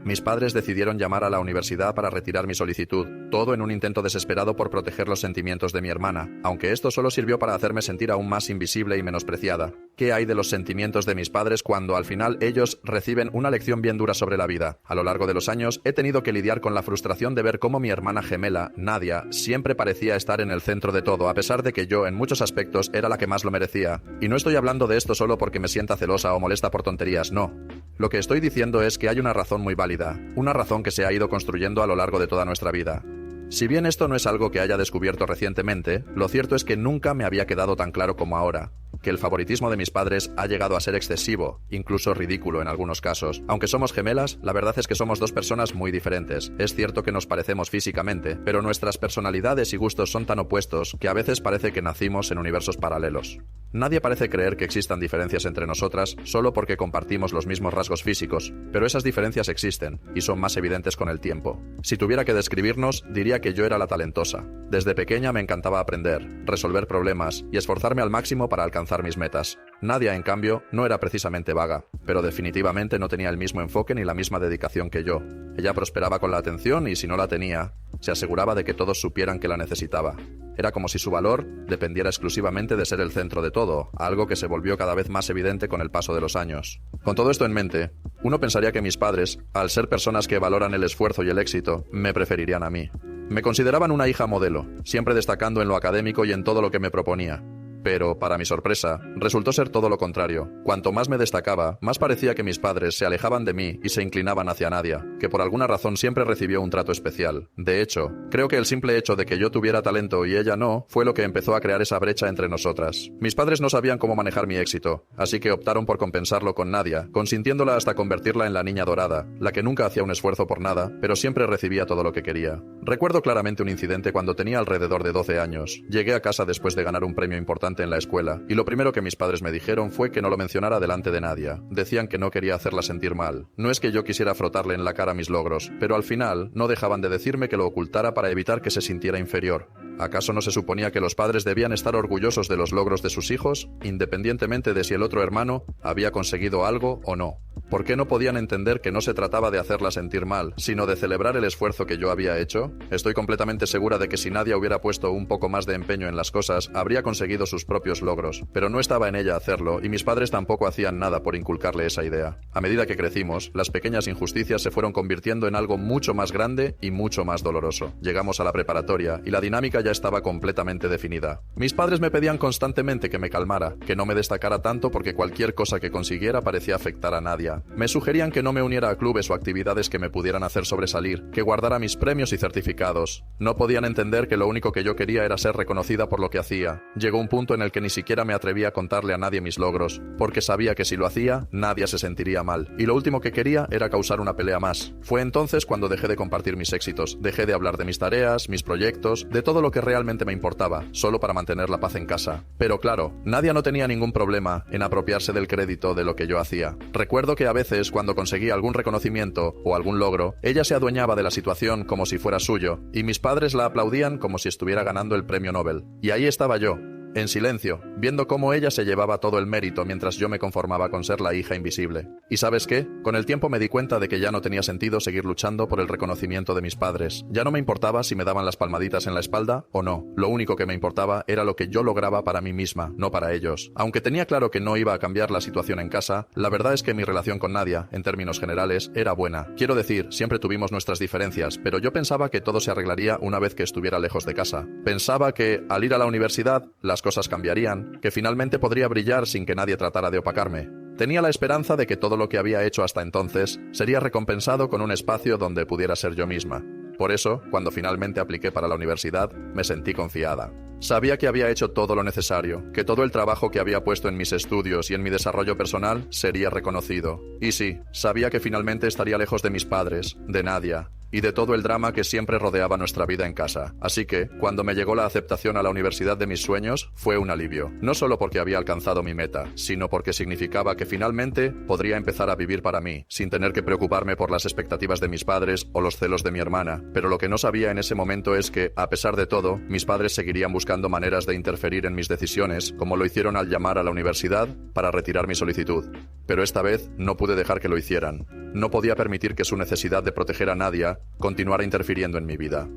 Mis padres decidieron llamar a la universidad para retirar mi solicitud, todo en un intento desesperado por proteger los sentimientos de mi hermana, aunque esto solo sirvió para hacerme sentir aún más invisible y menospreciada. ¿Qué hay de los sentimientos de mis padres cuando al final ellos reciben una lección bien dura sobre la vida? A lo largo de los años he tenido que lidiar con la frustración de ver cómo mi hermana gemela, Nadia, siempre parecía estar en el centro de todo, a pesar de que yo en muchos aspectos era la que más lo merecía. Y no estoy hablando de esto solo porque me sienta celosa o molesta por tonterías, no. Lo que estoy diciendo es que hay una razón muy válida, una razón que se ha ido construyendo a lo largo de toda nuestra vida. Si bien esto no es algo que haya descubierto recientemente, lo cierto es que nunca me había quedado tan claro como ahora, que el favoritismo de mis padres ha llegado a ser excesivo, incluso ridículo en algunos casos. Aunque somos gemelas, la verdad es que somos dos personas muy diferentes. Es cierto que nos parecemos físicamente, pero nuestras personalidades y gustos son tan opuestos que a veces parece que nacimos en universos paralelos. Nadie parece creer que existan diferencias entre nosotras solo porque compartimos los mismos rasgos físicos, pero esas diferencias existen y son más evidentes con el tiempo. Si tuviera que describirnos, diría que yo era la talentosa. Desde pequeña me encantaba aprender, resolver problemas y esforzarme al máximo para alcanzar mis metas. Nadia, en cambio, no era precisamente vaga, pero definitivamente no tenía el mismo enfoque ni la misma dedicación que yo. Ella prosperaba con la atención y si no la tenía, se aseguraba de que todos supieran que la necesitaba. Era como si su valor dependiera exclusivamente de ser el centro de todo, algo que se volvió cada vez más evidente con el paso de los años. Con todo esto en mente, uno pensaría que mis padres, al ser personas que valoran el esfuerzo y el éxito, me preferirían a mí. Me consideraban una hija modelo, siempre destacando en lo académico y en todo lo que me proponía. Pero, para mi sorpresa, resultó ser todo lo contrario. Cuanto más me destacaba, más parecía que mis padres se alejaban de mí y se inclinaban hacia Nadia, que por alguna razón siempre recibió un trato especial. De hecho, creo que el simple hecho de que yo tuviera talento y ella no, fue lo que empezó a crear esa brecha entre nosotras. Mis padres no sabían cómo manejar mi éxito, así que optaron por compensarlo con Nadia, consintiéndola hasta convertirla en la niña dorada, la que nunca hacía un esfuerzo por nada, pero siempre recibía todo lo que quería. Recuerdo claramente un incidente cuando tenía alrededor de 12 años. Llegué a casa después de ganar un premio importante en la escuela, y lo primero que mis padres me dijeron fue que no lo mencionara delante de Nadia. Decían que no quería hacerla sentir mal. No es que yo quisiera frotarle en la cara mis logros, pero al final no dejaban de decirme que lo ocultara para evitar que se sintiera inferior. ¿Acaso no se suponía que los padres debían estar orgullosos de los logros de sus hijos, independientemente de si el otro hermano había conseguido algo o no? ¿Por qué no podían entender que no se trataba de hacerla sentir mal, sino de celebrar el esfuerzo que yo había hecho? Estoy completamente segura de que si Nadia hubiera puesto un poco más de empeño en las cosas, habría conseguido sus propios logros, pero no estaba en ella hacerlo, y mis padres tampoco hacían nada por inculcarle esa idea. A medida que crecimos, las pequeñas injusticias se fueron convirtiendo en algo mucho más grande y mucho más doloroso. Llegamos a la preparatoria, y la dinámica ya estaba completamente definida. Mis padres me pedían constantemente que me calmara, que no me destacara tanto porque cualquier cosa que consiguiera parecía afectar a Nadia. Me sugerían que no me uniera a clubes o actividades que me pudieran hacer sobresalir, que guardara mis premios y certificados. No podían entender que lo único que yo quería era ser reconocida por lo que hacía. Llegó un punto en el que ni siquiera me atrevía a contarle a nadie mis logros, porque sabía que si lo hacía, Nadia se sentiría mal. Y lo último que quería era causar una pelea más. Fue entonces cuando dejé de compartir mis éxitos, dejé de hablar de mis tareas, mis proyectos, de todo lo que realmente me importaba, solo para mantener la paz en casa. Pero claro, Nadia no tenía ningún problema en apropiarse del crédito de lo que yo hacía. Recuerdo que a veces, cuando conseguía algún reconocimiento o algún logro, ella se adueñaba de la situación como si fuera suyo, y mis padres la aplaudían como si estuviera ganando el premio Nobel. Y ahí estaba yo, en silencio, viendo cómo ella se llevaba todo el mérito mientras yo me conformaba con ser la hija invisible. ¿Y sabes qué? Con el tiempo me di cuenta de que ya no tenía sentido seguir luchando por el reconocimiento de mis padres. Ya no me importaba si me daban las palmaditas en la espalda o no. Lo único que me importaba era lo que yo lograba para mí misma, no para ellos. Aunque tenía claro que no iba a cambiar la situación en casa, la verdad es que mi relación con Nadia, en términos generales, era buena. Quiero decir, siempre tuvimos nuestras diferencias, pero yo pensaba que todo se arreglaría una vez que estuviera lejos de casa. Pensaba que, al ir a la universidad, las cosas cambiarían, que finalmente podría brillar sin que nadie tratara de opacarme. Tenía la esperanza de que todo lo que había hecho hasta entonces sería recompensado con un espacio donde pudiera ser yo misma. Por eso, cuando finalmente apliqué para la universidad, me sentí confiada. Sabía que había hecho todo lo necesario, que todo el trabajo que había puesto en mis estudios y en mi desarrollo personal sería reconocido. Y sí, sabía que finalmente estaría lejos de mis padres, de Nadia, y de todo el drama que siempre rodeaba nuestra vida en casa. Así que, cuando me llegó la aceptación a la universidad de mis sueños, fue un alivio. No solo porque había alcanzado mi meta, sino porque significaba que finalmente podría empezar a vivir para mí, sin tener que preocuparme por las expectativas de mis padres o los celos de mi hermana. Pero lo que no sabía en ese momento es que, a pesar de todo, mis padres seguirían buscando maneras de interferir en mis decisiones, como lo hicieron al llamar a la universidad para retirar mi solicitud. Pero esta vez no pude dejar que lo hicieran. No podía permitir que su necesidad de proteger a Nadia continuara interfiriendo en mi vida.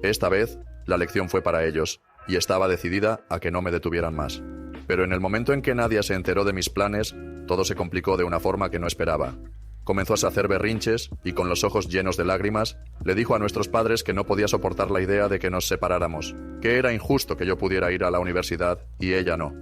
Esta vez, la lección fue para ellos, y estaba decidida a que no me detuvieran más. Pero en el momento en que Nadia se enteró de mis planes, todo se complicó de una forma que no esperaba. Comenzó a hacer berrinches y, con los ojos llenos de lágrimas, le dijo a nuestros padres que no podía soportar la idea de que nos separáramos, que era injusto que yo pudiera ir a la universidad y ella no.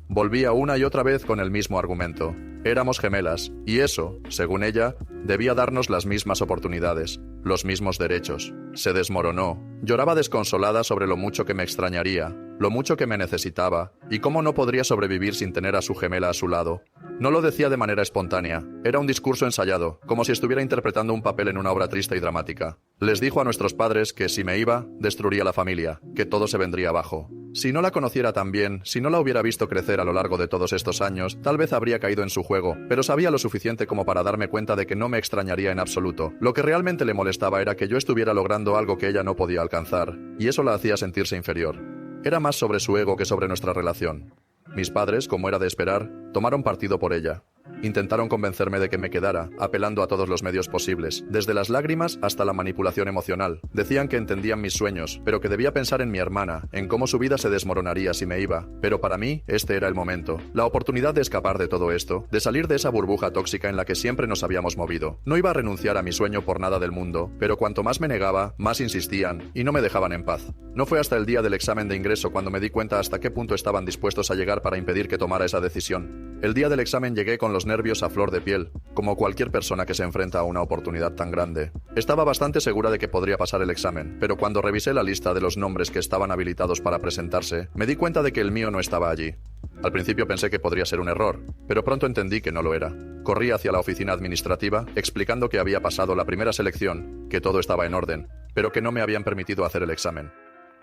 Volvía una y otra vez con el mismo argumento. Éramos gemelas, y eso, según ella, debía darnos las mismas oportunidades, los mismos derechos. Se desmoronó. Lloraba desconsolada sobre lo mucho que me extrañaría, lo mucho que me necesitaba, y cómo no podría sobrevivir sin tener a su gemela a su lado. No lo decía de manera espontánea, era un discurso ensayado, como si estuviera interpretando un papel en una obra triste y dramática. Les dijo a nuestros padres que si me iba, destruiría la familia, que todo se vendría abajo. Si no la conociera tan bien, si no la hubiera visto crecer a lo largo de todos estos años, tal vez habría caído en su juego, pero sabía lo suficiente como para darme cuenta de que no me extrañaría en absoluto. Lo que realmente le molestaba era que yo estuviera logrando algo que ella no podía alcanzar, y eso la hacía sentirse inferior. Era más sobre su ego que sobre nuestra relación. Mis padres, como era de esperar, tomaron partido por ella. Intentaron convencerme de que me quedara, apelando a todos los medios posibles, desde las lágrimas hasta la manipulación emocional. Decían que entendían mis sueños, pero que debía pensar en mi hermana, en cómo su vida se desmoronaría si me iba. Pero para mí, este era el momento, la oportunidad de escapar de todo esto, de salir de esa burbuja tóxica en la que siempre nos habíamos movido. No iba a renunciar a mi sueño por nada del mundo, pero cuanto más me negaba, más insistían, y no me dejaban en paz. No fue hasta el día del examen de ingreso cuando me di cuenta hasta qué punto estaban dispuestos a llegar para impedir que tomara esa decisión. El día del examen llegué con los nervios a flor de piel, como cualquier persona que se enfrenta a una oportunidad tan grande. Estaba bastante segura de que podría pasar el examen, pero cuando revisé la lista de los nombres que estaban habilitados para presentarse, me di cuenta de que el mío no estaba allí. Al principio pensé que podría ser un error, pero pronto entendí que no lo era. Corrí hacia la oficina administrativa, explicando que había pasado la primera selección, que todo estaba en orden, pero que no me habían permitido hacer el examen.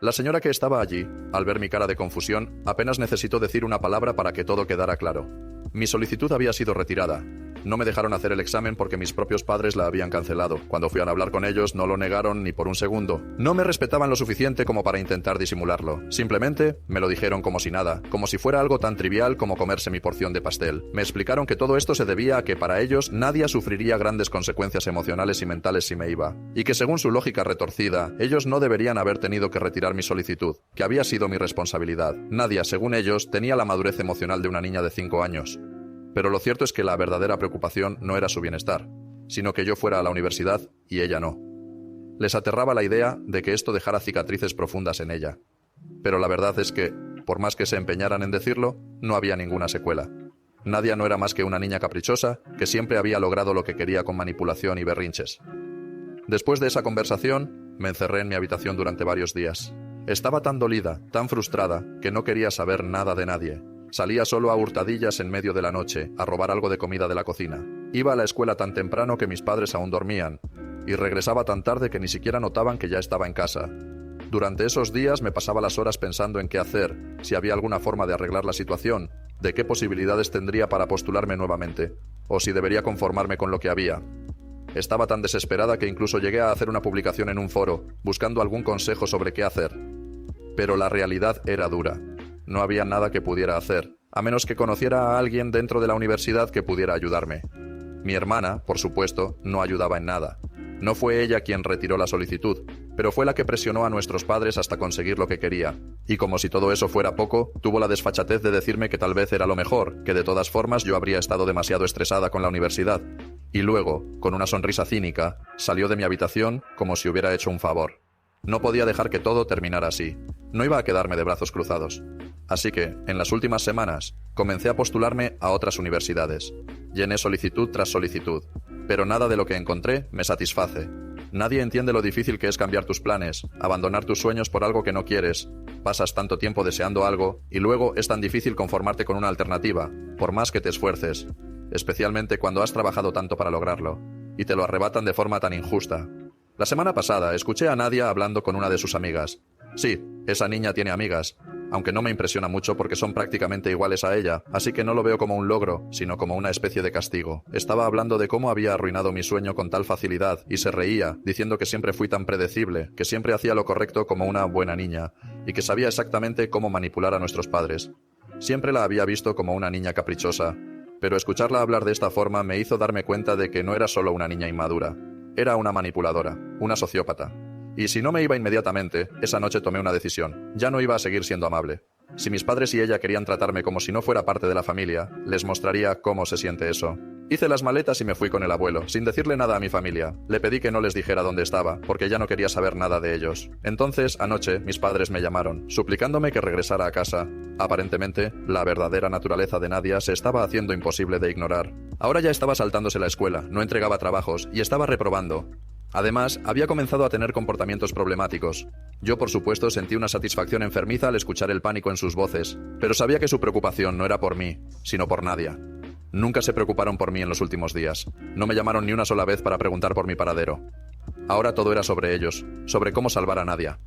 La señora que estaba allí, al ver mi cara de confusión, apenas necesitó decir una palabra para que todo quedara claro. Mi solicitud había sido retirada. No me dejaron hacer el examen porque mis propios padres la habían cancelado. Cuando fui a hablar con ellos, no lo negaron ni por un segundo. No me respetaban lo suficiente como para intentar disimularlo. Simplemente me lo dijeron como si nada, como si fuera algo tan trivial como comerse mi porción de pastel. Me explicaron que todo esto se debía a que para ellos nadie sufriría grandes consecuencias emocionales y mentales si me iba, y que según su lógica retorcida, ellos no deberían haber tenido que retirar mi solicitud, que había sido mi responsabilidad. Nadia, según ellos, tenía la madurez emocional de una niña de 5 años. Pero lo cierto es que la verdadera preocupación no era su bienestar, sino que yo fuera a la universidad y ella no. Les aterraba la idea de que esto dejara cicatrices profundas en ella. Pero la verdad es que, por más que se empeñaran en decirlo, no había ninguna secuela. Nadia no era más que una niña caprichosa que siempre había logrado lo que quería con manipulación y berrinches. Después de esa conversación, me encerré en mi habitación durante varios días. Estaba tan dolida, tan frustrada, que no quería saber nada de nadie. Salía solo a hurtadillas en medio de la noche, a robar algo de comida de la cocina. Iba a la escuela tan temprano que mis padres aún dormían, y regresaba tan tarde que ni siquiera notaban que ya estaba en casa. Durante esos días me pasaba las horas pensando en qué hacer, si había alguna forma de arreglar la situación, de qué posibilidades tendría para postularme nuevamente, o si debería conformarme con lo que había. Estaba tan desesperada que incluso llegué a hacer una publicación en un foro, buscando algún consejo sobre qué hacer. Pero la realidad era dura. No había nada que pudiera hacer, a menos que conociera a alguien dentro de la universidad que pudiera ayudarme. Mi hermana, por supuesto, no ayudaba en nada. No fue ella quien retiró la solicitud, pero fue la que presionó a nuestros padres hasta conseguir lo que quería. Y como si todo eso fuera poco, tuvo la desfachatez de decirme que tal vez era lo mejor, que de todas formas yo habría estado demasiado estresada con la universidad. Y luego, con una sonrisa cínica, salió de mi habitación como si hubiera hecho un favor. No podía dejar que todo terminara así. No iba a quedarme de brazos cruzados. Así que, en las últimas semanas, comencé a postularme a otras universidades. Llené solicitud tras solicitud, pero nada de lo que encontré me satisface. Nadie entiende lo difícil que es cambiar tus planes, abandonar tus sueños por algo que no quieres. Pasas tanto tiempo deseando algo y luego es tan difícil conformarte con una alternativa, por más que te esfuerces, especialmente cuando has trabajado tanto para lograrlo, y te lo arrebatan de forma tan injusta. La semana pasada escuché a Nadia hablando con una de sus amigas. Sí, esa niña tiene amigas, aunque no me impresiona mucho porque son prácticamente iguales a ella, así que no lo veo como un logro, sino como una especie de castigo. Estaba hablando de cómo había arruinado mi sueño con tal facilidad, y se reía, diciendo que siempre fui tan predecible, que siempre hacía lo correcto como una buena niña, y que sabía exactamente cómo manipular a nuestros padres. Siempre la había visto como una niña caprichosa, pero escucharla hablar de esta forma me hizo darme cuenta de que no era solo una niña inmadura, era una manipuladora, una sociópata. Y si no me iba inmediatamente, esa noche tomé una decisión. Ya no iba a seguir siendo amable. Si mis padres y ella querían tratarme como si no fuera parte de la familia, les mostraría cómo se siente eso. Hice las maletas y me fui con el abuelo, sin decirle nada a mi familia. Le pedí que no les dijera dónde estaba, porque ya no quería saber nada de ellos. Entonces, anoche, mis padres me llamaron, suplicándome que regresara a casa. Aparentemente, la verdadera naturaleza de Nadia se estaba haciendo imposible de ignorar. Ahora ya estaba saltándose la escuela, no entregaba trabajos y estaba reprobando. Además, había comenzado a tener comportamientos problemáticos. Yo, por supuesto, sentí una satisfacción enfermiza al escuchar el pánico en sus voces, pero sabía que su preocupación no era por mí, sino por Nadia. Nunca se preocuparon por mí en los últimos días. No me llamaron ni una sola vez para preguntar por mi paradero. Ahora todo era sobre ellos, sobre cómo salvar a Nadia.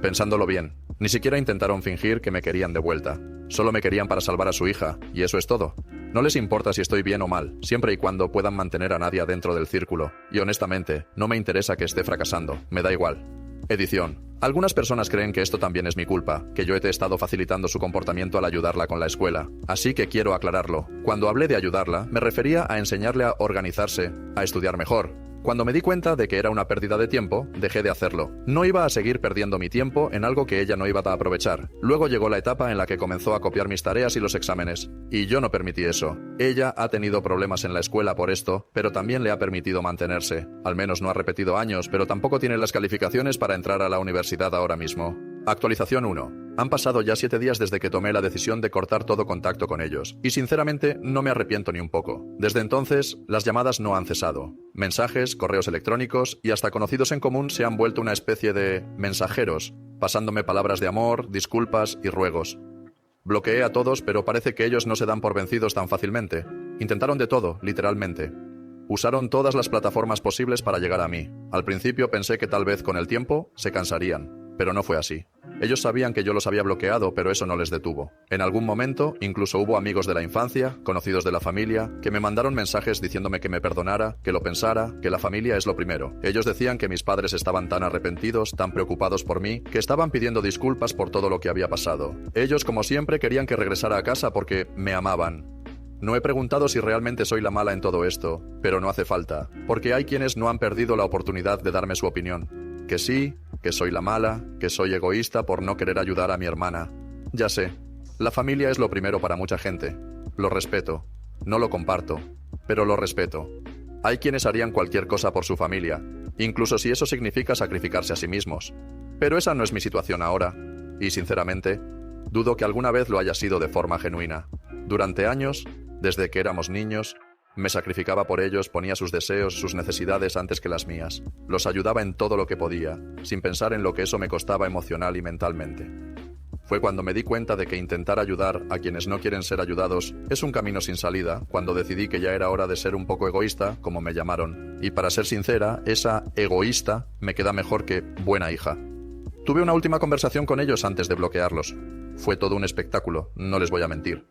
Pensándolo bien, ni siquiera intentaron fingir que me querían de vuelta. Solo me querían para salvar a su hija, y eso es todo. No les importa si estoy bien o mal, siempre y cuando puedan mantener a Nadia dentro del círculo. Y honestamente, no me interesa que esté fracasando, me da igual. Edición. Algunas personas creen que esto también es mi culpa, que yo he estado facilitando su comportamiento al ayudarla con la escuela. Así que quiero aclararlo. Cuando hablé de ayudarla, me refería a enseñarle a organizarse, a estudiar mejor. Cuando me di cuenta de que era una pérdida de tiempo, dejé de hacerlo. No iba a seguir perdiendo mi tiempo en algo que ella no iba a aprovechar. Luego llegó la etapa en la que comenzó a copiar mis tareas y los exámenes. Y yo no permití eso. Ella ha tenido problemas en la escuela por esto, pero también le ha permitido mantenerse. Al menos no ha repetido años, pero tampoco tiene las calificaciones para entrar a la universidad ahora mismo. Actualización 1. Han pasado ya 7 días desde que tomé la decisión de cortar todo contacto con ellos, y sinceramente no me arrepiento ni un poco. Desde entonces, las llamadas no han cesado. Mensajes, correos electrónicos y hasta conocidos en común se han vuelto una especie de mensajeros, pasándome palabras de amor, disculpas y ruegos. Bloqueé a todos, pero parece que ellos no se dan por vencidos tan fácilmente. Intentaron de todo, literalmente. Usaron todas las plataformas posibles para llegar a mí. Al principio pensé que tal vez con el tiempo se cansarían, pero no fue así. Ellos sabían que yo los había bloqueado, pero eso no les detuvo. En algún momento, incluso hubo amigos de la infancia, conocidos de la familia, que me mandaron mensajes diciéndome que me perdonara, que lo pensara, que la familia es lo primero. Ellos decían que mis padres estaban tan arrepentidos, tan preocupados por mí, que estaban pidiendo disculpas por todo lo que había pasado. Ellos, como siempre, querían que regresara a casa porque me amaban. No he preguntado si realmente soy la mala en todo esto, pero no hace falta, porque hay quienes no han perdido la oportunidad de darme su opinión. Que sí, que soy la mala, que soy egoísta por no querer ayudar a mi hermana. Ya sé, la familia es lo primero para mucha gente. Lo respeto. No lo comparto, pero lo respeto. Hay quienes harían cualquier cosa por su familia, incluso si eso significa sacrificarse a sí mismos. Pero esa no es mi situación ahora, y sinceramente, dudo que alguna vez lo haya sido de forma genuina. Durante años, desde que éramos niños, me sacrificaba por ellos, ponía sus deseos, sus necesidades antes que las mías. Los ayudaba en todo lo que podía, sin pensar en lo que eso me costaba emocional y mentalmente. Fue cuando me di cuenta de que intentar ayudar a quienes no quieren ser ayudados es un camino sin salida, cuando decidí que ya era hora de ser un poco egoísta, como me llamaron. Y para ser sincera, esa egoísta me queda mejor que buena hija. Tuve una última conversación con ellos antes de bloquearlos. Fue todo un espectáculo, no les voy a mentir.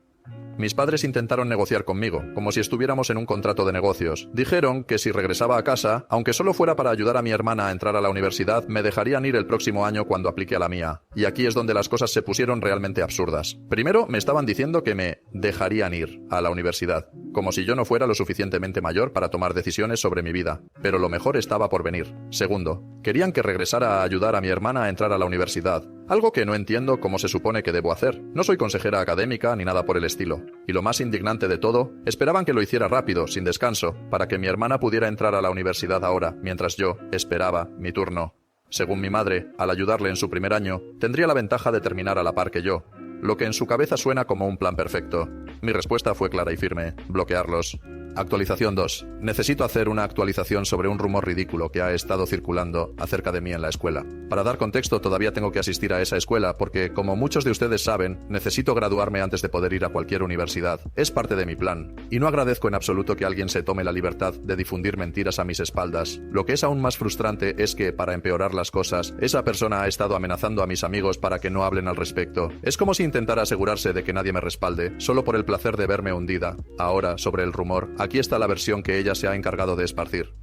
Mis padres intentaron negociar conmigo, como si estuviéramos en un contrato de negocios. Dijeron que si regresaba a casa, aunque solo fuera para ayudar a mi hermana a entrar a la universidad, me dejarían ir el próximo año cuando aplique a la mía. Y aquí es donde las cosas se pusieron realmente absurdas. Primero, me estaban diciendo que me dejarían ir a la universidad, como si yo no fuera lo suficientemente mayor para tomar decisiones sobre mi vida. Pero lo mejor estaba por venir. Segundo, querían que regresara a ayudar a mi hermana a entrar a la universidad. Algo que no entiendo cómo se supone que debo hacer. No soy consejera académica ni nada por el estilo. Y lo más indignante de todo, esperaban que lo hiciera rápido, sin descanso, para que mi hermana pudiera entrar a la universidad ahora, mientras yo esperaba mi turno. Según mi madre, al ayudarle en su primer año, tendría la ventaja de terminar a la par que yo, lo que en su cabeza suena como un plan perfecto. Mi respuesta fue clara y firme: bloquearlos. Actualización 2. Necesito hacer una actualización sobre un rumor ridículo que ha estado circulando acerca de mí en la escuela. Para dar contexto, todavía tengo que asistir a esa escuela porque, como muchos de ustedes saben, necesito graduarme antes de poder ir a cualquier universidad. Es parte de mi plan. Y no agradezco en absoluto que alguien se tome la libertad de difundir mentiras a mis espaldas. Lo que es aún más frustrante es que, para empeorar las cosas, esa persona ha estado amenazando a mis amigos para que no hablen al respecto. Es como si intentara asegurarse de que nadie me respalde, solo por el placer de verme hundida. Ahora, sobre el rumor, aquí está la versión que ella se ha encargado de esparcir.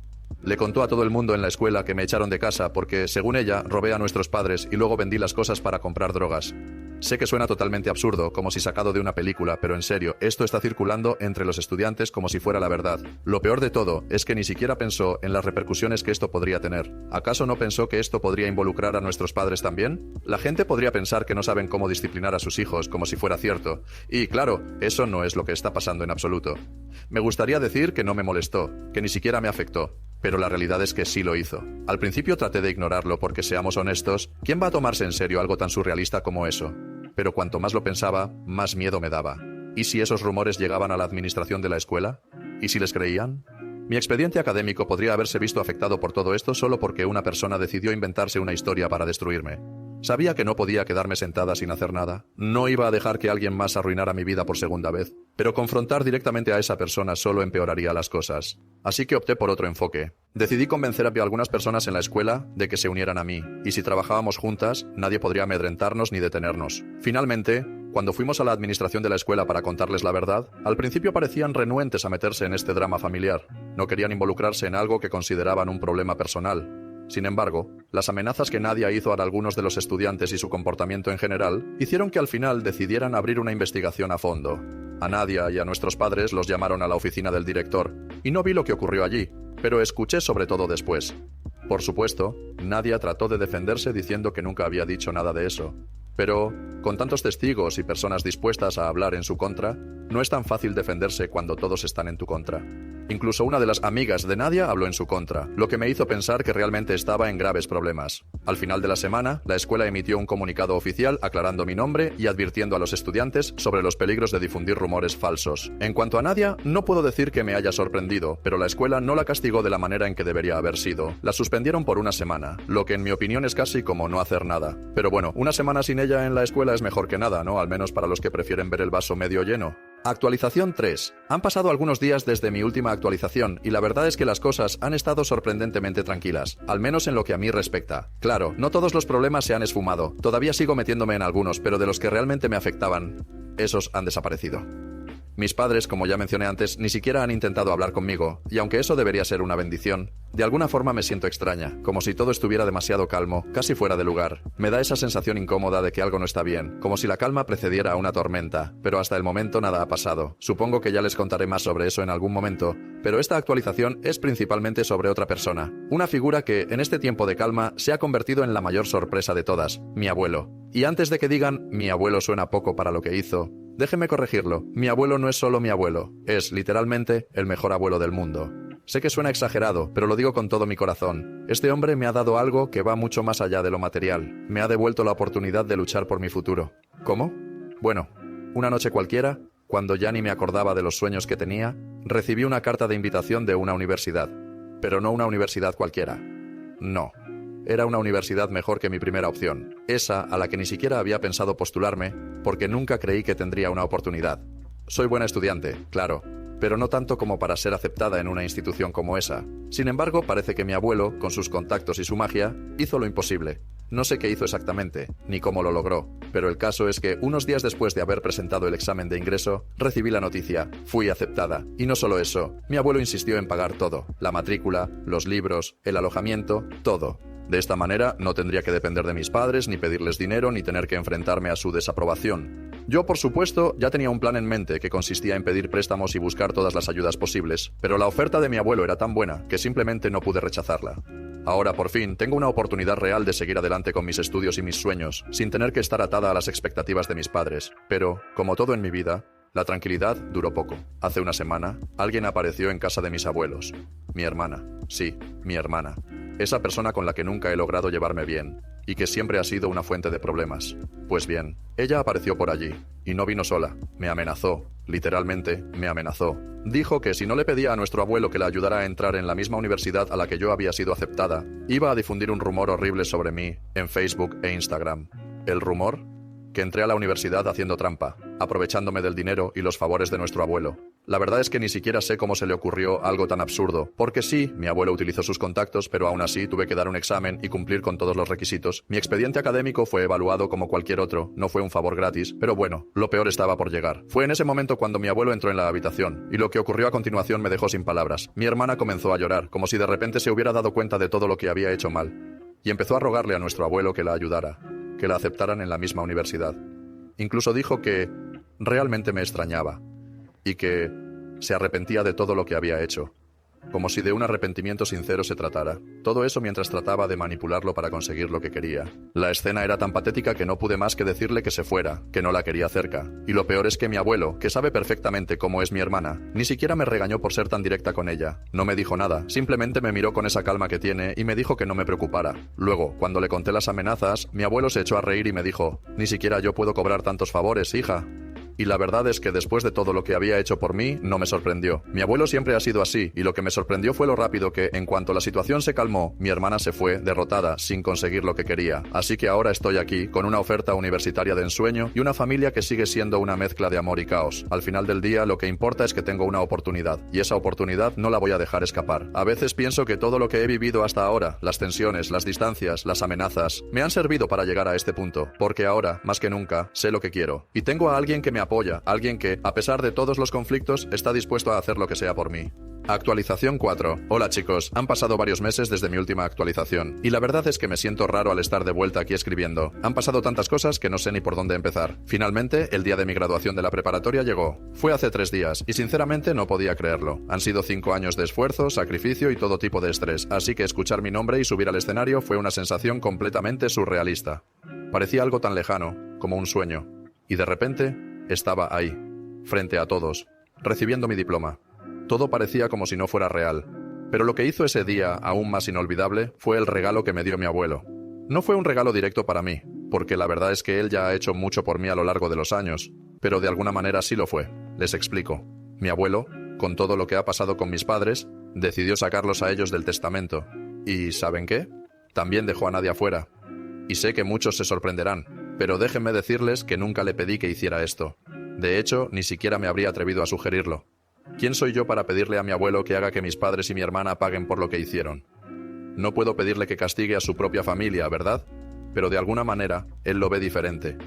Le contó a todo el mundo en la escuela que me echaron de casa porque, según ella, robé a nuestros padres y luego vendí las cosas para comprar drogas. Sé que suena totalmente absurdo, como si sacado de una película, pero en serio, esto está circulando entre los estudiantes como si fuera la verdad. Lo peor de todo es que ni siquiera pensó en las repercusiones que esto podría tener. ¿Acaso no pensó que esto podría involucrar a nuestros padres también? La gente podría pensar que no saben cómo disciplinar a sus hijos, como si fuera cierto. Y claro, eso no es lo que está pasando en absoluto. Me gustaría decir que no me molestó, que ni siquiera me afectó. Pero la realidad es que sí lo hizo. Al principio traté de ignorarlo porque, seamos honestos, ¿quién va a tomarse en serio algo tan surrealista como eso? Pero cuanto más lo pensaba, más miedo me daba. ¿Y si esos rumores llegaban a la administración de la escuela? ¿Y si les creían? Mi expediente académico podría haberse visto afectado por todo esto solo porque una persona decidió inventarse una historia para destruirme. Sabía que no podía quedarme sentada sin hacer nada. No iba a dejar que alguien más arruinara mi vida por segunda vez. Pero confrontar directamente a esa persona solo empeoraría las cosas. Así que opté por otro enfoque. Decidí convencer a algunas personas en la escuela de que se unieran a mí. Y si trabajábamos juntas, nadie podría amedrentarnos ni detenernos. Finalmente, cuando fuimos a la administración de la escuela para contarles la verdad, al principio parecían renuentes a meterse en este drama familiar. No querían involucrarse en algo que consideraban un problema personal. Sin embargo, las amenazas que Nadia hizo a algunos de los estudiantes y su comportamiento en general hicieron que al final decidieran abrir una investigación a fondo. A Nadia y a nuestros padres los llamaron a la oficina del director, y no vi lo que ocurrió allí, pero escuché sobre todo después. Por supuesto, Nadia trató de defenderse diciendo que nunca había dicho nada de eso. Pero, con tantos testigos y personas dispuestas a hablar en su contra, no es tan fácil defenderse cuando todos están en tu contra. Incluso una de las amigas de Nadia habló en su contra, lo que me hizo pensar que realmente estaba en graves problemas. Al final de la semana, la escuela emitió un comunicado oficial aclarando mi nombre y advirtiendo a los estudiantes sobre los peligros de difundir rumores falsos. En cuanto a Nadia, no puedo decir que me haya sorprendido, pero la escuela no la castigó de la manera en que debería haber sido. La suspendieron por una semana, lo que en mi opinión es casi como no hacer nada. Pero bueno, una semana sin ella en la escuela es mejor que nada, ¿no? Al menos para los que prefieren ver el vaso medio lleno. Actualización 3. Han pasado algunos días desde mi última actualización y la verdad es que las cosas han estado sorprendentemente tranquilas, al menos en lo que a mí respecta. Claro, no todos los problemas se han esfumado, todavía sigo metiéndome en algunos, pero de los que realmente me afectaban, esos han desaparecido. Mis padres, como ya mencioné antes, ni siquiera han intentado hablar conmigo, y aunque eso debería ser una bendición, de alguna forma me siento extraña, como si todo estuviera demasiado calmo, casi fuera de lugar. Me da esa sensación incómoda de que algo no está bien, como si la calma precediera a una tormenta, pero hasta el momento nada ha pasado. Supongo que ya les contaré más sobre eso en algún momento, pero esta actualización es principalmente sobre otra persona, una figura que, en este tiempo de calma, se ha convertido en la mayor sorpresa de todas, mi abuelo. Y antes de que digan, mi abuelo suena poco para lo que hizo, déjenme corregirlo, mi abuelo no es solo mi abuelo, es, literalmente, el mejor abuelo del mundo. Sé que suena exagerado, pero lo digo con todo mi corazón. Este hombre me ha dado algo que va mucho más allá de lo material. Me ha devuelto la oportunidad de luchar por mi futuro. ¿Cómo? Bueno, una noche cualquiera, cuando ya ni me acordaba de los sueños que tenía, recibí una carta de invitación de una universidad. Pero no una universidad cualquiera. No. Era una universidad mejor que mi primera opción, esa a la que ni siquiera había pensado postularme, porque nunca creí que tendría una oportunidad. Soy buena estudiante, claro, pero no tanto como para ser aceptada en una institución como esa. Sin embargo, parece que mi abuelo, con sus contactos y su magia, hizo lo imposible. No sé qué hizo exactamente, ni cómo lo logró, pero el caso es que unos días después de haber presentado el examen de ingreso, recibí la noticia, fui aceptada. Y no solo eso, mi abuelo insistió en pagar todo, la matrícula, los libros, el alojamiento, todo. De esta manera, no tendría que depender de mis padres, ni pedirles dinero, ni tener que enfrentarme a su desaprobación. Yo, por supuesto, ya tenía un plan en mente que consistía en pedir préstamos y buscar todas las ayudas posibles, pero la oferta de mi abuelo era tan buena que simplemente no pude rechazarla. Ahora, por fin, tengo una oportunidad real de seguir adelante con mis estudios y mis sueños, sin tener que estar atada a las expectativas de mis padres. Pero, como todo en mi vida, la tranquilidad duró poco. Hace una semana, alguien apareció en casa de mis abuelos. Mi hermana. Sí, mi hermana. esa persona con la que nunca he logrado llevarme bien, y que siempre ha sido una fuente de problemas. Pues bien, ella apareció por allí, y no vino sola, me amenazó, literalmente, me amenazó. Dijo que si no le pedía a nuestro abuelo que la ayudara a entrar en la misma universidad a la que yo había sido aceptada, iba a difundir un rumor horrible sobre mí en Facebook e Instagram. ¿El rumor? Que entré a la universidad haciendo trampa, aprovechándome del dinero y los favores de nuestro abuelo. La verdad es que ni siquiera sé cómo se le ocurrió algo tan absurdo, porque sí, mi abuelo utilizó sus contactos, pero aún así tuve que dar un examen y cumplir con todos los requisitos. Mi expediente académico fue evaluado como cualquier otro, no fue un favor gratis, pero bueno, lo peor estaba por llegar. Fue en ese momento cuando mi abuelo entró en la habitación, y lo que ocurrió a continuación me dejó sin palabras. Mi hermana comenzó a llorar, como si de repente se hubiera dado cuenta de todo lo que había hecho mal, y empezó a rogarle a nuestro abuelo que la ayudara, que la aceptaran en la misma universidad. Incluso dijo que realmente me extrañaba y que se arrepentía de todo lo que había hecho, como si de un arrepentimiento sincero se tratara. Todo eso mientras trataba de manipularlo para conseguir lo que quería. La escena era tan patética que no pude más que decirle que se fuera, que no la quería cerca. Y lo peor es que mi abuelo, que sabe perfectamente cómo es mi hermana, ni siquiera me regañó por ser tan directa con ella. No me dijo nada, simplemente me miró con esa calma que tiene y me dijo que no me preocupara. Luego, cuando le conté las amenazas, mi abuelo se echó a reír y me dijo: «Ni siquiera yo puedo cobrar tantos favores, hija». Y la verdad es que después de todo lo que había hecho por mí, no me sorprendió. Mi abuelo siempre ha sido así, y lo que me sorprendió fue lo rápido que, en cuanto la situación se calmó, mi hermana se fue, derrotada, sin conseguir lo que quería. Así que ahora estoy aquí, con una oferta universitaria de ensueño y una familia que sigue siendo una mezcla de amor y caos. Al final del día, lo que importa es que tengo una oportunidad, y esa oportunidad no la voy a dejar escapar. A veces pienso que todo lo que he vivido hasta ahora, las tensiones, las distancias, las amenazas, me han servido para llegar a este punto, porque ahora, más que nunca, sé lo que quiero. Y tengo a alguien que me apoya, alguien que, a pesar de todos los conflictos, está dispuesto a hacer lo que sea por mí. Actualización 4. Hola chicos, han pasado varios meses desde mi última actualización, y la verdad es que me siento raro al estar de vuelta aquí escribiendo. Han pasado tantas cosas que no sé ni por dónde empezar. Finalmente, el día de mi graduación de la preparatoria llegó. Fue hace 3 días, y sinceramente no podía creerlo. Han sido 5 años de esfuerzo, sacrificio y todo tipo de estrés, así que escuchar mi nombre y subir al escenario fue una sensación completamente surrealista. Parecía algo tan lejano, como un sueño, y de repente estaba ahí, frente a todos, recibiendo mi diploma. Todo parecía como si no fuera real, pero lo que hizo ese día aún más inolvidable fue el regalo que me dio mi abuelo. No fue un regalo directo para mí, porque la verdad es que él ya ha hecho mucho por mí a lo largo de los años, pero de alguna manera sí lo fue. Les explico. Mi abuelo, con todo lo que ha pasado con mis padres, decidió sacarlos a ellos del testamento. ¿Y saben qué? También dejó a nadie afuera. Y sé que muchos se sorprenderán, pero déjenme decirles que nunca le pedí que hiciera esto. De hecho, ni siquiera me habría atrevido a sugerirlo. ¿Quién soy yo para pedirle a mi abuelo que haga que mis padres y mi hermana paguen por lo que hicieron? No puedo pedirle que castigue a su propia familia, ¿verdad? Pero de alguna manera, él lo ve diferente.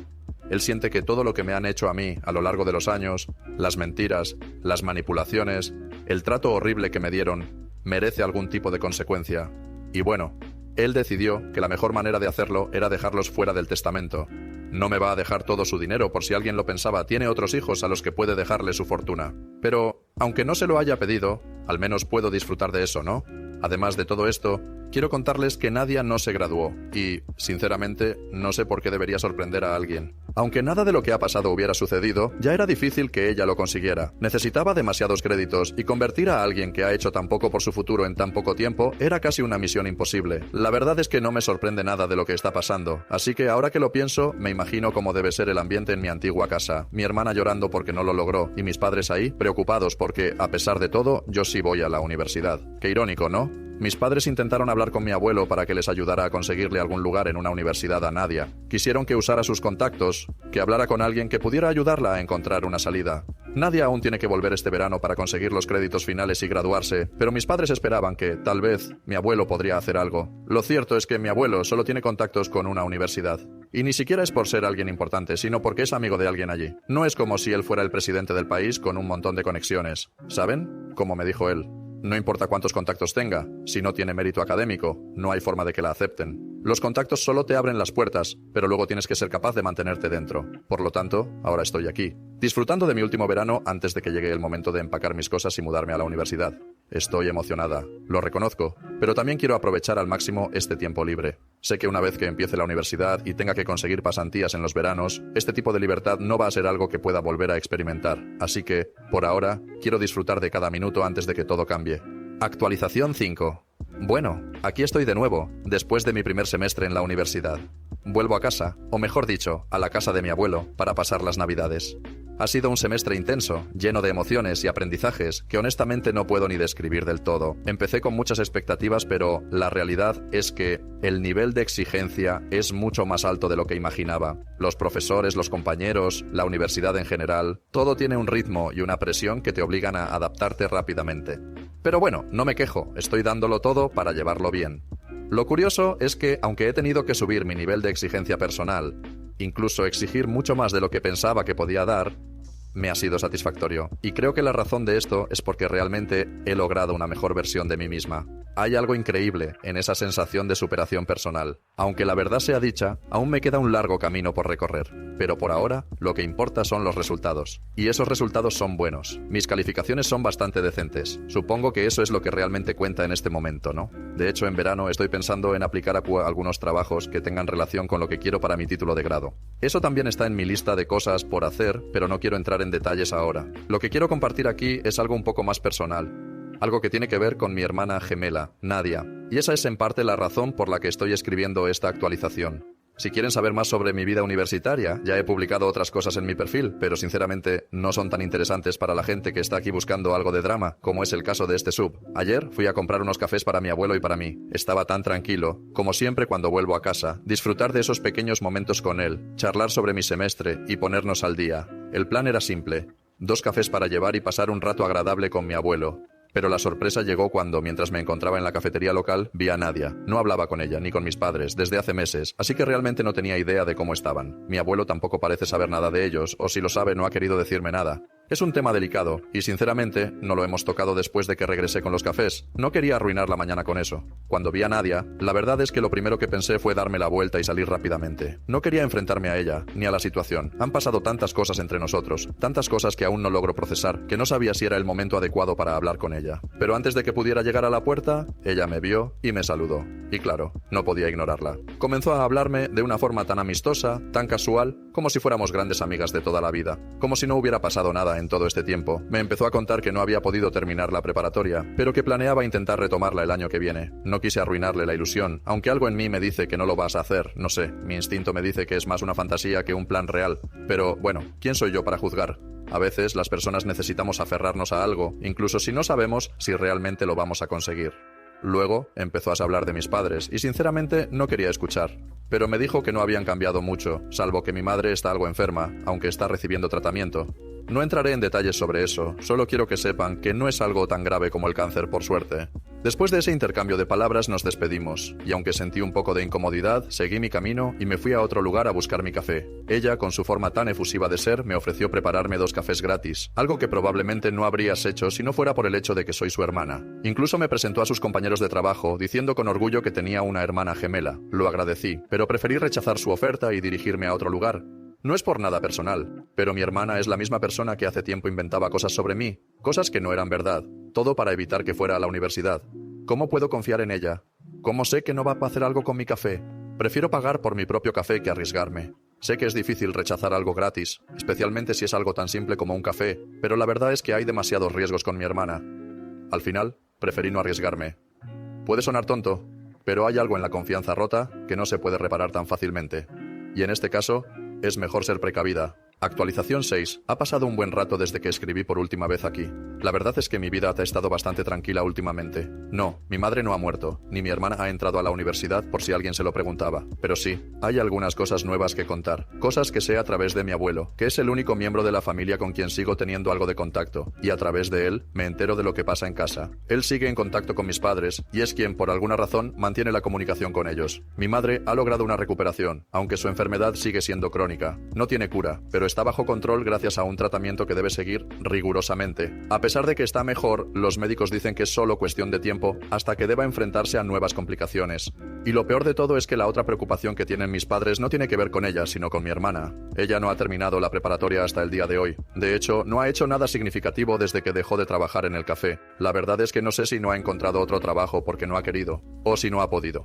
Él siente que todo lo que me han hecho a mí a lo largo de los años, las mentiras, las manipulaciones, el trato horrible que me dieron, merece algún tipo de consecuencia. Y bueno, él decidió que la mejor manera de hacerlo era dejarlos fuera del testamento. No me va a dejar todo su dinero, por si alguien lo pensaba, tiene otros hijos a los que puede dejarle su fortuna. Pero, aunque no se lo haya pedido, al menos puedo disfrutar de eso, ¿no? Además de todo esto, quiero contarles que Nadia no se graduó, y, sinceramente, no sé por qué debería sorprender a alguien. Aunque nada de lo que ha pasado hubiera sucedido, ya era difícil que ella lo consiguiera. Necesitaba demasiados créditos, y convertir a alguien que ha hecho tan poco por su futuro en tan poco tiempo era casi una misión imposible. La verdad es que no me sorprende nada de lo que está pasando, así que ahora que lo pienso, me imagino cómo debe ser el ambiente en mi antigua casa. Mi hermana llorando porque no lo logró, y mis padres ahí, preocupados porque, a pesar de todo, yo sí voy a la universidad. Qué irónico, ¿no? Mis padres intentaron hablar con mi abuelo para que les ayudara a conseguirle algún lugar en una universidad a Nadia. Quisieron que usara sus contactos, que hablara con alguien que pudiera ayudarla a encontrar una salida. Nadia aún tiene que volver este verano para conseguir los créditos finales y graduarse, pero mis padres esperaban que, tal vez, mi abuelo podría hacer algo. Lo cierto es que mi abuelo solo tiene contactos con una universidad. Y ni siquiera es por ser alguien importante, sino porque es amigo de alguien allí. No es como si él fuera el presidente del país con un montón de conexiones. ¿Saben? Como me dijo él. No importa cuántos contactos tenga, si no tiene mérito académico, no hay forma de que la acepten. Los contactos solo te abren las puertas, pero luego tienes que ser capaz de mantenerte dentro. Por lo tanto, ahora estoy aquí, disfrutando de mi último verano antes de que llegue el momento de empacar mis cosas y mudarme a la universidad. Estoy emocionada, lo reconozco, pero también quiero aprovechar al máximo este tiempo libre. Sé que una vez que empiece la universidad y tenga que conseguir pasantías en los veranos, este tipo de libertad no va a ser algo que pueda volver a experimentar. Así que, por ahora, quiero disfrutar de cada minuto antes de que todo cambie. Actualización 5. Bueno, aquí estoy de nuevo, después de mi primer semestre en la universidad. Vuelvo a casa, o mejor dicho, a la casa de mi abuelo, para pasar las Navidades. Ha sido un semestre intenso, lleno de emociones y aprendizajes que honestamente no puedo ni describir del todo. Empecé con muchas expectativas, pero la realidad es que el nivel de exigencia es mucho más alto de lo que imaginaba. Los profesores, los compañeros, la universidad en general, todo tiene un ritmo y una presión que te obligan a adaptarte rápidamente. Pero bueno, no me quejo, estoy dándolo todo para llevarlo bien. Lo curioso es que, aunque he tenido que subir mi nivel de exigencia personal, incluso exigir mucho más de lo que pensaba que podía dar, me ha sido satisfactorio. Y creo que la razón de esto es porque realmente he logrado una mejor versión de mí misma. Hay algo increíble en esa sensación de superación personal. Aunque la verdad sea dicha, aún me queda un largo camino por recorrer. Pero por ahora, lo que importa son los resultados. Y esos resultados son buenos. Mis calificaciones son bastante decentes. Supongo que eso es lo que realmente cuenta en este momento, ¿no? De hecho, en verano estoy pensando en aplicar a algunos trabajos que tengan relación con lo que quiero para mi título de grado. Eso también está en mi lista de cosas por hacer, pero no quiero entrar en detalles ahora. Lo que quiero compartir aquí es algo un poco más personal. Algo que tiene que ver con mi hermana gemela, Nadia. Y esa es en parte la razón por la que estoy escribiendo esta actualización. Si quieren saber más sobre mi vida universitaria, ya he publicado otras cosas en mi perfil, pero sinceramente no son tan interesantes para la gente que está aquí buscando algo de drama, como es el caso de este sub. Ayer fui a comprar unos cafés para mi abuelo y para mí. Estaba tan tranquilo, como siempre cuando vuelvo a casa, disfrutar de esos pequeños momentos con él, charlar sobre mi semestre y ponernos al día. El plan era simple: 2 cafés para llevar y pasar un rato agradable con mi abuelo. Pero la sorpresa llegó cuando, mientras me encontraba en la cafetería local, vi a Nadia. No hablaba con ella, ni con mis padres, desde hace meses, así que realmente no tenía idea de cómo estaban. Mi abuelo tampoco parece saber nada de ellos, o si lo sabe no ha querido decirme nada. Es un tema delicado, y sinceramente no lo hemos tocado después de que regresé con los cafés. No quería arruinar la mañana con eso. Cuando vi a Nadia, la verdad es que lo primero que pensé fue darme la vuelta y salir rápidamente. No quería enfrentarme a ella, ni a la situación. Han pasado tantas cosas entre nosotros, tantas cosas que aún no logro procesar, que no sabía si era el momento adecuado para hablar con ella. Pero antes de que pudiera llegar a la puerta, ella me vio y me saludó. Y claro, no podía ignorarla. Comenzó a hablarme de una forma tan amistosa, tan casual, como si fuéramos grandes amigas de toda la vida. Como si no hubiera pasado nada en todo este tiempo. Me empezó a contar que no había podido terminar la preparatoria, pero que planeaba intentar retomarla el año que viene. No quise arruinarle la ilusión, aunque algo en mí me dice que no lo vas a hacer, no sé, mi instinto me dice que es más una fantasía que un plan real. Pero bueno, ¿quién soy yo para juzgar? A veces las personas necesitamos aferrarnos a algo, incluso si no sabemos si realmente lo vamos a conseguir. Luego empezó a hablar de mis padres, y sinceramente no quería escuchar. Pero me dijo que no habían cambiado mucho, salvo que mi madre está algo enferma, aunque está recibiendo tratamiento. No entraré en detalles sobre eso, solo quiero que sepan que no es algo tan grave como el cáncer, por suerte. Después de ese intercambio de palabras nos despedimos, y aunque sentí un poco de incomodidad, seguí mi camino y me fui a otro lugar a buscar mi café. Ella, con su forma tan efusiva de ser, me ofreció prepararme 2 cafés gratis, algo que probablemente no habrías hecho si no fuera por el hecho de que soy su hermana. Incluso me presentó a sus compañeros de trabajo, diciendo con orgullo que tenía una hermana gemela. Lo agradecí, pero preferí rechazar su oferta y dirigirme a otro lugar. No es por nada personal, pero mi hermana es la misma persona que hace tiempo inventaba cosas sobre mí, cosas que no eran verdad, todo para evitar que fuera a la universidad. ¿Cómo puedo confiar en ella? ¿Cómo sé que no va a hacer algo con mi café? Prefiero pagar por mi propio café que arriesgarme. Sé que es difícil rechazar algo gratis, especialmente si es algo tan simple como un café, pero la verdad es que hay demasiados riesgos con mi hermana. Al final, preferí no arriesgarme. Puede sonar tonto, pero hay algo en la confianza rota que no se puede reparar tan fácilmente. Y en este caso, es mejor ser precavida. Actualización 6. Ha pasado un buen rato desde que escribí por última vez aquí. La verdad es que mi vida ha estado bastante tranquila últimamente. No, mi madre no ha muerto, ni mi hermana ha entrado a la universidad por si alguien se lo preguntaba. Pero sí, hay algunas cosas nuevas que contar. Cosas que sé a través de mi abuelo, que es el único miembro de la familia con quien sigo teniendo algo de contacto. Y a través de él, me entero de lo que pasa en casa. Él sigue en contacto con mis padres, y es quien, por alguna razón, mantiene la comunicación con ellos. Mi madre ha logrado una recuperación, aunque su enfermedad sigue siendo crónica. No tiene cura, pero está bajo control gracias a un tratamiento que debe seguir rigurosamente. A pesar de que está mejor, los médicos dicen que es solo cuestión de tiempo hasta que deba enfrentarse a nuevas complicaciones. Y lo peor de todo es que la otra preocupación que tienen mis padres no tiene que ver con ella, sino con mi hermana. Ella no ha terminado la preparatoria hasta el día de hoy. De hecho, no ha hecho nada significativo desde que dejó de trabajar en el café. La verdad es que no sé si no ha encontrado otro trabajo porque no ha querido, o si no ha podido.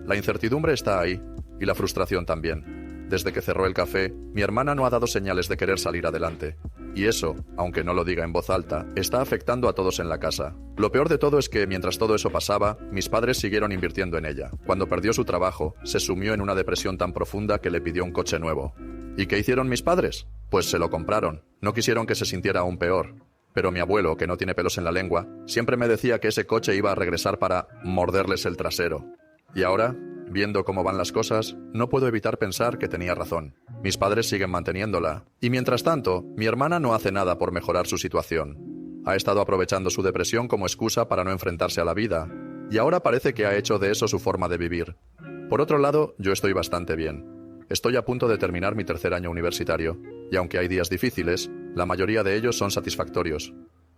La incertidumbre está ahí, y la frustración también. Desde que cerró el café, mi hermana no ha dado señales de querer salir adelante. Y eso, aunque no lo diga en voz alta, está afectando a todos en la casa. Lo peor de todo es que mientras todo eso pasaba, mis padres siguieron invirtiendo en ella. Cuando perdió su trabajo, se sumió en una depresión tan profunda que le pidió un coche nuevo. ¿Y qué hicieron mis padres? Pues se lo compraron. No quisieron que se sintiera aún peor. Pero mi abuelo, que no tiene pelos en la lengua, siempre me decía que ese coche iba a regresar para morderles el trasero. Y ahora, viendo cómo van las cosas, no puedo evitar pensar que tenía razón. Mis padres siguen manteniéndola. Y mientras tanto, mi hermana no hace nada por mejorar su situación. Ha estado aprovechando su depresión como excusa para no enfrentarse a la vida. Y ahora parece que ha hecho de eso su forma de vivir. Por otro lado, yo estoy bastante bien. Estoy a punto de terminar mi tercer año universitario. Y aunque hay días difíciles, la mayoría de ellos son satisfactorios.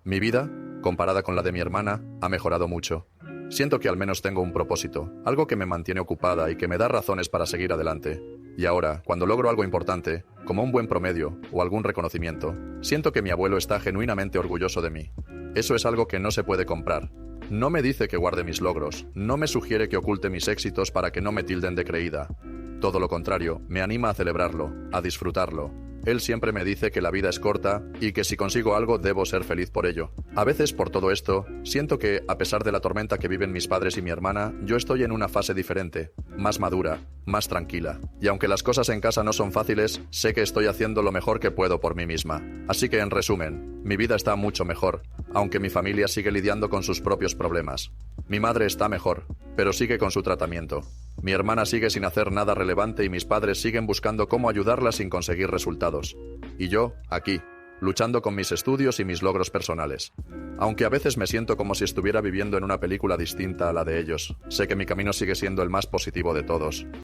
Mi vida, comparada con la de mi hermana, ha mejorado mucho. Siento que al menos tengo un propósito, algo que me mantiene ocupada y que me da razones para seguir adelante. Y ahora, cuando logro algo importante, como un buen promedio o algún reconocimiento, siento que mi abuelo está genuinamente orgulloso de mí. Eso es algo que no se puede comprar. No me dice que guarde mis logros, no me sugiere que oculte mis éxitos para que no me tilden de creída. Todo lo contrario, me anima a celebrarlo, a disfrutarlo. Él siempre me dice que la vida es corta y que si consigo algo debo ser feliz por ello. A veces, por todo esto, siento que, a pesar de la tormenta que viven mis padres y mi hermana, yo estoy en una fase diferente, más madura, más tranquila. Y aunque las cosas en casa no son fáciles, sé que estoy haciendo lo mejor que puedo por mí misma. Así que, en resumen, mi vida está mucho mejor, aunque mi familia sigue lidiando con sus propios problemas. Mi madre está mejor, pero sigue con su tratamiento. Mi hermana sigue sin hacer nada relevante y mis padres siguen buscando cómo ayudarla sin conseguir resultados. Y yo, aquí, luchando con mis estudios y mis logros personales. Aunque a veces me siento como si estuviera viviendo en una película distinta a la de ellos, sé que mi camino sigue siendo el más positivo de todos.